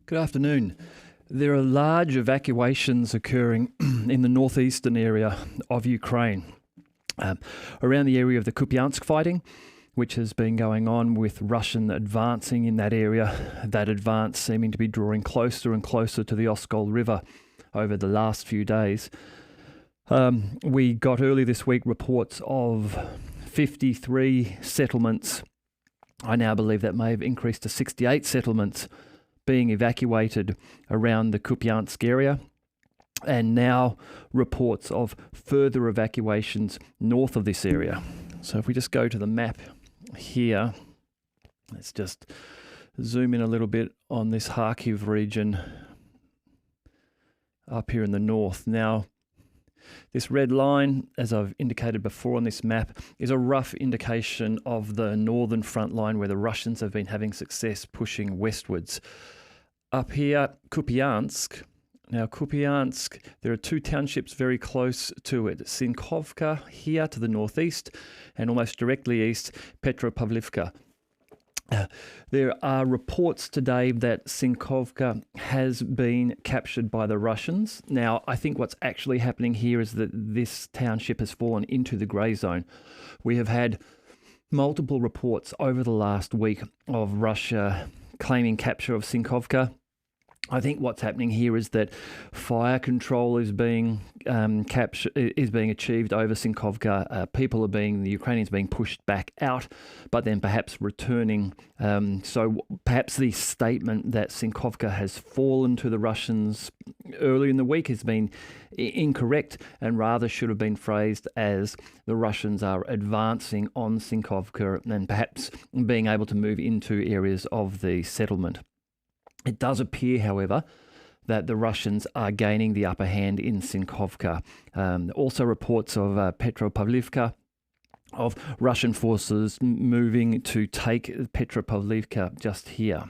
Good afternoon. There are large evacuations occurring in the northeastern area of Ukraine, around the area of the Kupyansk fighting, which has been going on with Russian advancing in that area, that advance seeming to be drawing closer and closer to the Oskill River over the last few days. We got early this week reports of 53 settlements. I now believe that may have increased to 68 settlements being evacuated around the Kupyansk area, and now reports of further evacuations north of this area. So if we just go to the map here, let's just zoom in a little bit on this Kharkiv region up here in the north. Now, this red line, as I've indicated before on this map, is a rough indication of the northern front line where the Russians have been having success pushing westwards. Up here, Kupyansk. Now, Kupyansk, there are two townships very close to it. Sinkovka here to the northeast, and almost directly east, Petropavlivka. There are reports today that Sinkovka has been captured by the Russians. Now, I think what's actually happening here is that this township has fallen into the grey zone. We have had multiple reports over the last week of Russia claiming capture of Sinkovka. I think what's happening here is that fire control is being achieved over Sinkovka. The Ukrainians being pushed back out, but then perhaps returning. So perhaps the statement that Sinkovka has fallen to the Russians early in the week has been incorrect, and rather should have been phrased as the Russians are advancing on Sinkovka and perhaps being able to move into areas of the settlement. It does appear, however, that the Russians are gaining the upper hand in Sinkovka. Also reports of Petropavlivka, of Russian forces moving to take Petropavlivka just here.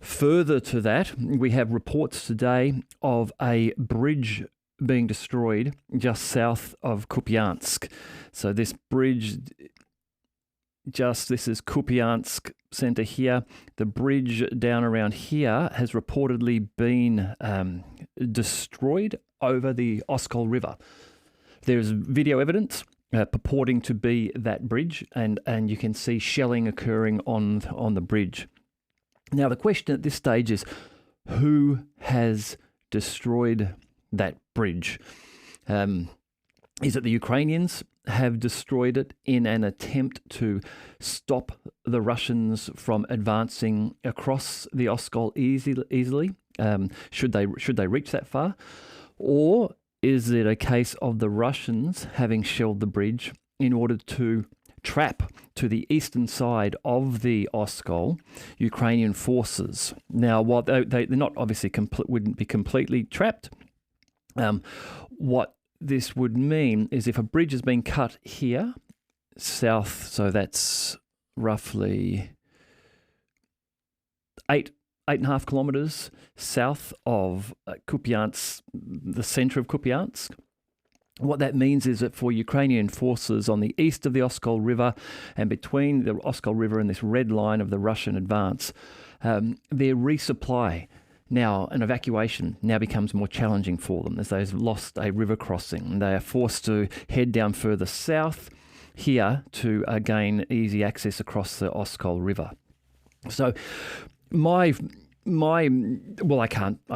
Further to that, we have reports today of a bridge being destroyed just south of Kupyansk. So this bridge, this is Kupyansk centre here. The bridge down around here has reportedly been destroyed over the Oskill River. There's video evidence purporting to be that bridge, and you can see shelling occurring on the bridge. Now, the question at this stage is, who has destroyed that bridge? Is it the Ukrainians have destroyed it in an attempt to stop the Russians from advancing across the Oskill easily? Should they reach that far? Or is it a case of the Russians having shelled the bridge in order to trap to the eastern side of the Oskill Ukrainian forces? Now, while they're not obviously wouldn't be completely trapped, what this would mean is if a bridge has been cut here, south, so that's roughly 8.5 kilometres south of Kupyansk, the centre of Kupyansk. What that means is that for Ukrainian forces on the east of the Oskill River and between the Oskill River and this red line of the Russian advance, their resupply, now an evacuation, now becomes more challenging for them as they've lost a river crossing. They are forced to head down further south here to gain easy access across the Oskill River. So I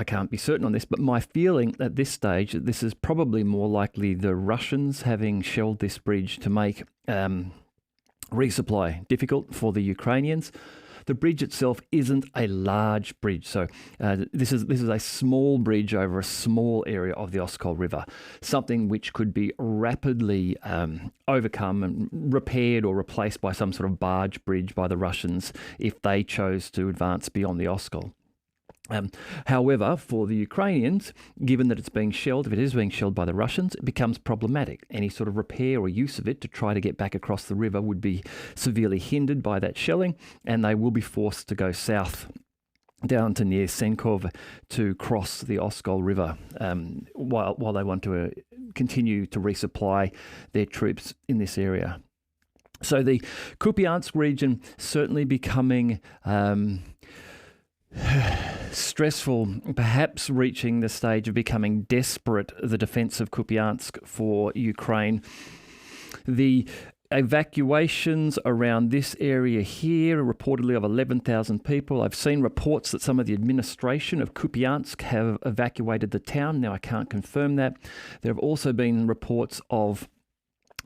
can't be certain on this, but my feeling at this stage, this is probably more likely the Russians having shelled this bridge to make resupply difficult for the Ukrainians. The bridge itself isn't a large bridge, so this is a small bridge over a small area of the Oskill River, something which could be rapidly overcome and repaired or replaced by some sort of barge bridge by the Russians if they chose to advance beyond the Oskill. However, for the Ukrainians, given that it's being shelled, if it is being shelled by the Russians, it becomes problematic. Any sort of repair or use of it to try to get back across the river would be severely hindered by that shelling, and they will be forced to go south down to near Senkov to cross the Oskill River while they want to continue to resupply their troops in this area. So the Kupyansk region certainly becoming stressful, perhaps reaching the stage of becoming desperate, the defence of Kupyansk for Ukraine. The evacuations around this area here, reportedly of 11,000 people. I've seen reports that some of the administration of Kupyansk have evacuated the town. Now, I can't confirm that. There have also been reports of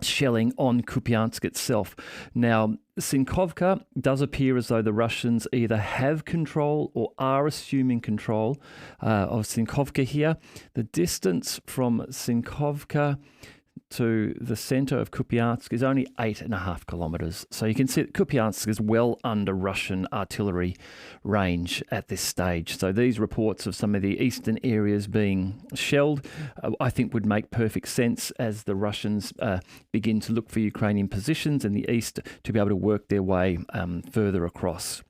shelling on Kupyansk itself. Now, Sinkovka does appear as though the Russians either have control or are assuming control of Sinkovka here. The distance from Sinkovka to the centre of Kupyansk is only 8.5 kilometres. So you can see that Kupyansk is well under Russian artillery range at this stage. So these reports of some of the eastern areas being shelled, I think would make perfect sense as the Russians begin to look for Ukrainian positions in the east to be able to work their way further across.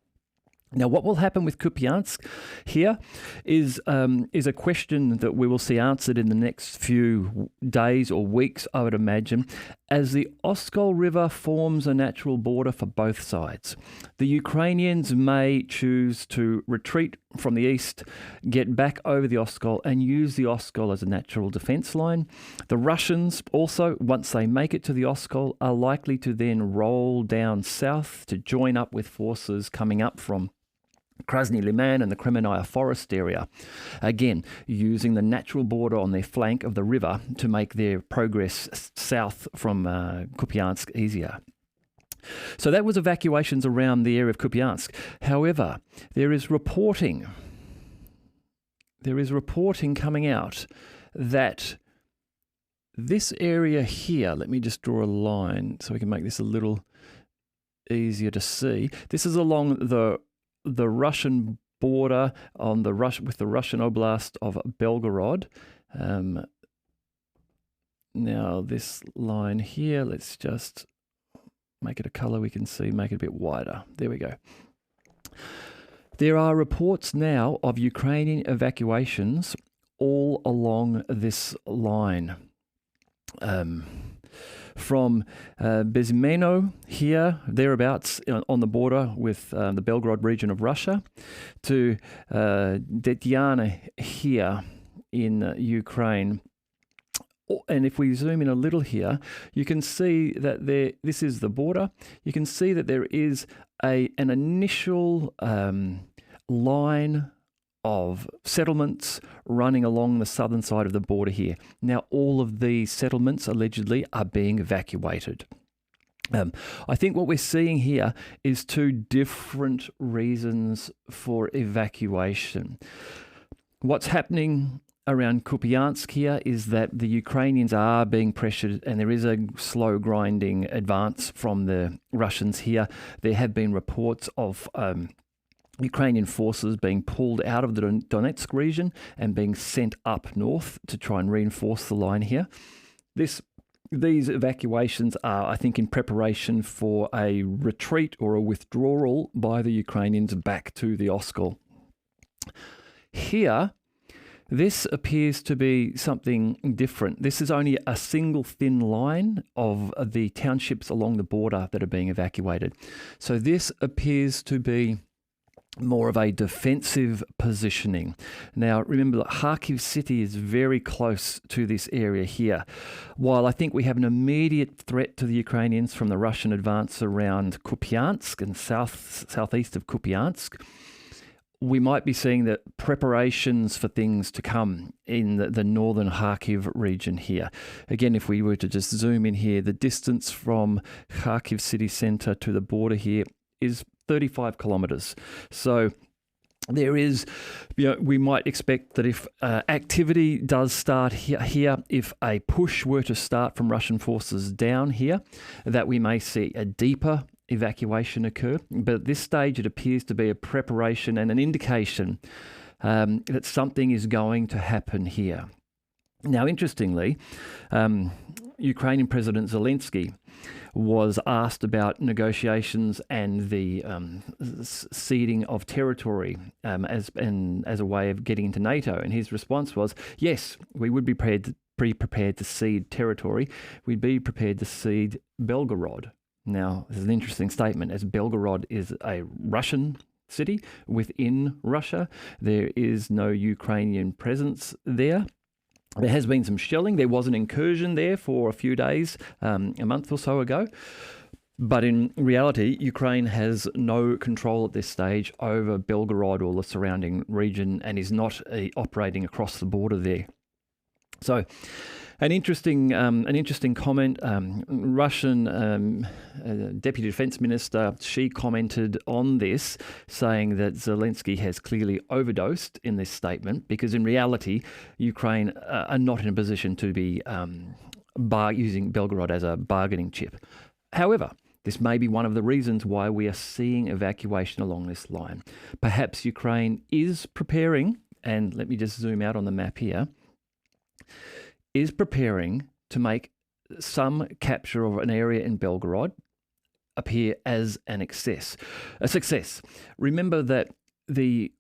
Now, what will happen with Kupyansk here is a question that we will see answered in the next few days or weeks, I would imagine, as the Oskill River forms a natural border for both sides. The Ukrainians may choose to retreat from the east, get back over the Oskill and use the Oskill as a natural defence line. The Russians also, once they make it to the Oskill, are likely to then roll down south to join up with forces coming up from Krasny Liman and the Kremenaya forest area, again using the natural border on their flank of the river to make their progress south from Kupyansk easier. So that was evacuations around the area of Kupyansk. However, there is reporting coming out that this area here, let me just draw a line so we can make this a little easier to see. This is along the Russian border on with the Russian oblast of Belgorod. Now this line here, let's just make it a color we can see, make it a bit wider. There we go. There are reports now of Ukrainian evacuations all along this line. From Bezmeno here, thereabouts on the border with the Belgorod region of Russia, to Detyana here in Ukraine. And if we zoom in a little here, you can see that this is the border. You can see that there is an initial line of settlements running along the southern side of the border here. Now, all of these settlements allegedly are being evacuated. I think what we're seeing here is two different reasons for evacuation. What's happening around Kupyansk here is that the Ukrainians are being pressured and there is a slow grinding advance from the Russians here. There have been reports of Ukrainian forces being pulled out of the Donetsk region and being sent up north to try and reinforce the line here. These evacuations are, I think, in preparation for a retreat or a withdrawal by the Ukrainians back to the Oskill. Here, this appears to be something different. This is only a single thin line of the townships along the border that are being evacuated. So this appears to be more of a defensive positioning. Now, remember that Kharkiv city is very close to this area here. While I think we have an immediate threat to the Ukrainians from the Russian advance around Kupyansk and southeast of Kupyansk, we might be seeing that preparations for things to come in the northern Kharkiv region here. Again, if we were to just zoom in here, the distance from Kharkiv city centre to the border here is 35 kilometres. So there is, we might expect that if activity does start here, if a push were to start from Russian forces down here, that we may see a deeper evacuation occur. But at this stage, it appears to be a preparation and an indication that something is going to happen here. Now, interestingly, Ukrainian President Zelensky was asked about negotiations and the ceding of territory as a way of getting into NATO, and his response was, yes, we would be prepared to cede territory. We'd be prepared to cede Belgorod. Now, this is an interesting statement, as Belgorod is a Russian city within Russia. There is no Ukrainian presence there. There has been some shelling. There was an incursion there for a few days, a month or so ago. But in reality, Ukraine has no control at this stage over Belgorod or the surrounding region and is not operating across the border there. So, an interesting comment. Russian Deputy Defense Minister, she commented on this, saying that Zelensky has clearly overdosed in this statement, because in reality, Ukraine are not in a position to be using Belgorod as a bargaining chip. However, this may be one of the reasons why we are seeing evacuation along this line. Perhaps Ukraine is preparing, and let me just zoom out on the map here, is preparing to make some capture of an area in Belgorod appear as a success. Remember that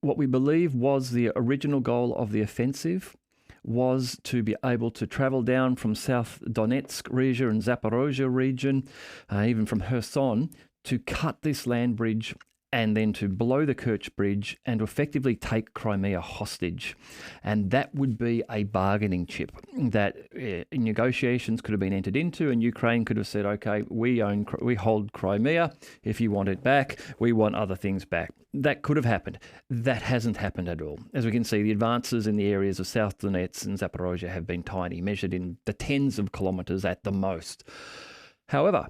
what we believe was the original goal of the offensive was to be able to travel down from South Donetsk region and Zaporozhye region, even from Kherson, to cut this land bridge and then to blow the Kerch Bridge and to effectively take Crimea hostage. And that would be a bargaining chip that negotiations could have been entered into, and Ukraine could have said, okay, we hold Crimea. If you want it back, we want other things back. That could have happened. That hasn't happened at all. As we can see, the advances in the areas of South Donetsk and Zaporozhye have been tiny, measured in the tens of kilometres at the most. However,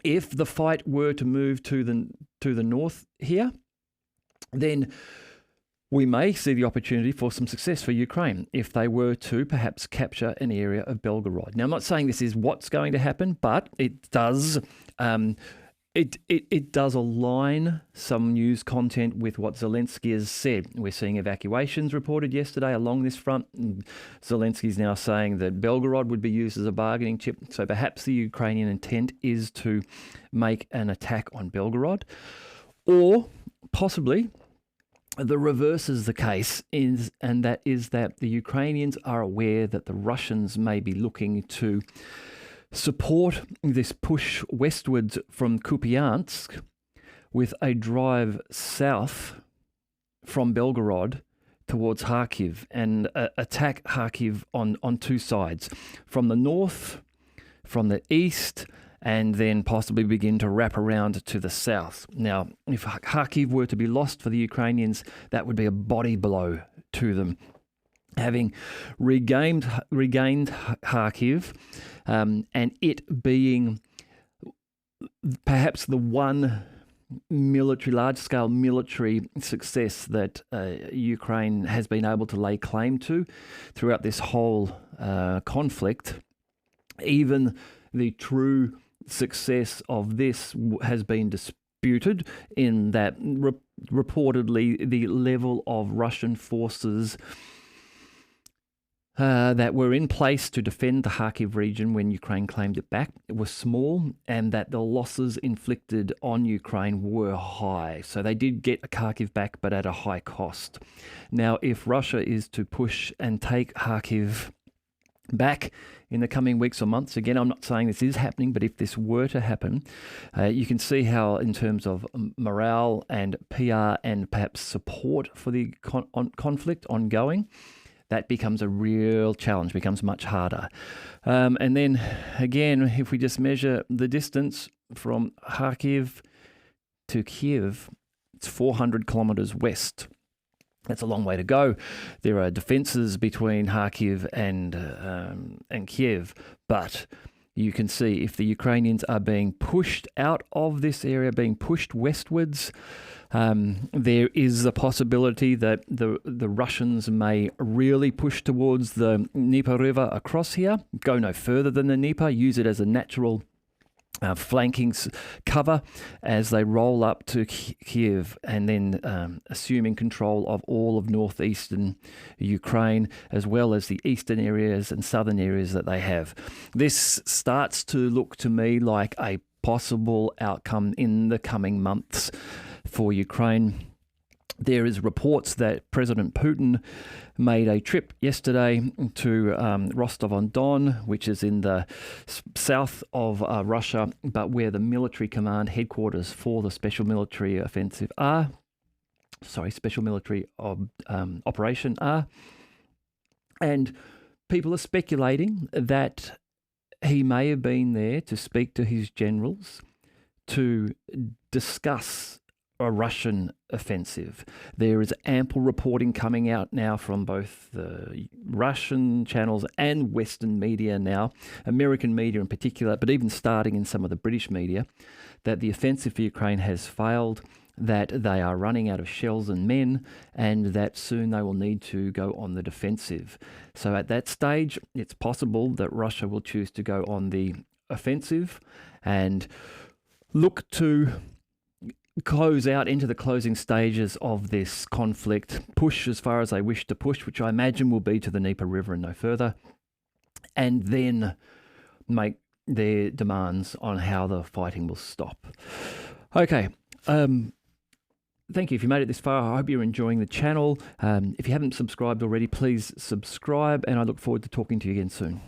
if the fight were to move to the north here, then we may see the opportunity for some success for Ukraine if they were to perhaps capture an area of Belgorod. Now, I'm not saying this is what's going to happen, but it does it does align some news content with what Zelensky has said. We're seeing evacuations reported yesterday along this front. Zelensky's now saying that Belgorod would be used as a bargaining chip. So perhaps the Ukrainian intent is to make an attack on Belgorod, or possibly the reverse is the case, and that is that the Ukrainians are aware that the Russians may be looking to support this push westwards from Kupyansk with a drive south from Belgorod towards Kharkiv and attack Kharkiv on two sides, from the north, from the east, and then possibly begin to wrap around to the south. Now, if Kharkiv were to be lost for the Ukrainians, that would be a body blow to them. Having regained Kharkiv, and it being perhaps the one large-scale military success that Ukraine has been able to lay claim to throughout this whole conflict, even the true success of this has been disputed, in that reportedly the level of Russian forces that were in place to defend the Kharkiv region when Ukraine claimed it back were small, and that the losses inflicted on Ukraine were high. So they did get Kharkiv back, but at a high cost. Now, if Russia is to push and take Kharkiv back in the coming weeks or months, again, I'm not saying this is happening, but if this were to happen, you can see how in terms of morale and PR and perhaps support for the conflict ongoing, that becomes a real challenge, becomes much harder. And then again, if we just measure the distance from Kharkiv to Kiev, it's 400 kilometers west. That's a long way to go. There are defenses between Kharkiv and Kiev, but you can see if the Ukrainians are being pushed out of this area, being pushed westwards, there is a possibility that the Russians may really push towards the Dnieper River across here, go no further than the Dnieper, use it as a natural flanking cover as they roll up to Kiev, and then assuming control of all of northeastern Ukraine, as well as the eastern areas and southern areas that they have. This starts to look to me like a possible outcome in the coming months for Ukraine. There is reports that President Putin made a trip yesterday to Rostov-on-Don, which is in the south of Russia, but where the military command headquarters for the special military offensive are. special military operation are. And people are speculating that he may have been there to speak to his generals to discuss a Russian offensive. There is ample reporting coming out now from both the Russian channels and Western media now, American media in particular, but even starting in some of the British media, that the offensive for Ukraine has failed, that they are running out of shells and men, and that soon they will need to go on the defensive. So at that stage, it's possible that Russia will choose to go on the offensive and look to close out into the closing stages of this conflict, push as far as they wish to push, which I imagine will be to the Dnieper River and no further, and then make their demands on how the fighting will stop. Okay. Thank you. If you made it this far, I hope you're enjoying the channel. If you haven't subscribed already, please subscribe, and I look forward to talking to you again soon.